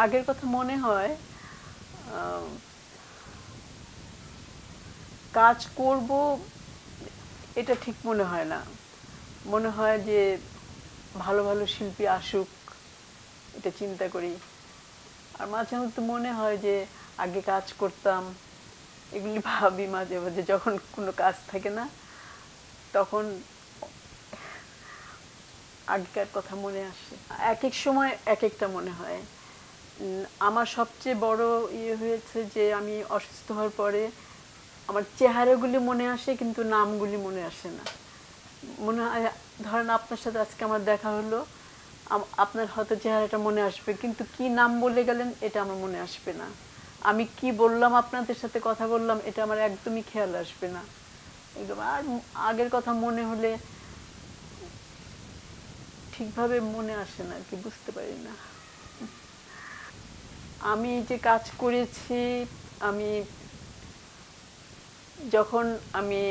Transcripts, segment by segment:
আগের কথা মনে হয় কাজ করব এটা ঠিক মনে হয় না। মনে হয় যে ভালো ভালো শিল্পী আসুক, এটা চিন্তা করি। আর মাঝে মধ্যে মনে হয় যে আগে কাজ করতাম, এগুলি ভাবি মাঝে মাঝে যখন কোনো কাজ থাকে না, তখন আগেকার কথা মনে আসে। এক এক সময় এক একটা মনে হয়। আমার সবচেয়ে বড় ইয়ে হয়েছে যে আমি অসুস্থ হওয়ার পরে আমার চেহারাগুলি মনে আসে কিন্তু নামগুলি মনে আসে না। মনে হয় ধরেন আপনার সাথে আজকে আমার দেখা হলো, আপনার হয়তো চেহারাটা মনে আসবে কিন্তু কি নাম বলে গেলেন এটা আমার মনে আসবে না। আমি কি বললাম, আপনাদের সাথে কথা বললাম, এটা আমার একদমই খেয়াল আসবে না একদম। আর আগের কথা মনে হলে ঠিকভাবে মনে আসে না আর কি, বুঝতে পারি না। আমি যে কাজ করেছি, আমি যখন আমি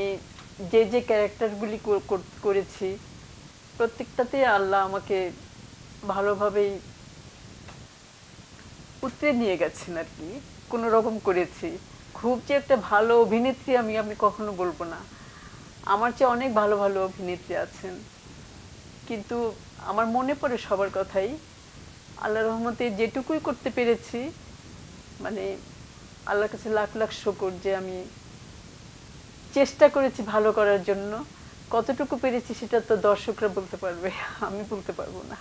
যে যে ক্যারেক্টারগুলি করেছি প্রত্যেকটাতে আল্লাহ আমাকে ভালোভাবেই উতরে নিয়ে গেছেন আর কি। কোনো রকম করেছি। খুব যে একটা ভালো অভিনেত্রী আমি আমি কখনো বলবো না। আমার চেয়ে অনেক ভালো ভালো অভিনেত্রী আছেন, কিন্তু আমার মনে পড়ে সবার কথাই। আল্লাহ রহমতে যেটুকুই করতে পেরেছি, মানে আল্লাহর কাছে লাখ লাখ শুকর যে আমি চেষ্টা করেছি ভালো করার জন্য। কতটুকু পেরেছি সেটা তো দর্শকরা বলতে পারবে, আমি বলতে পারবো না।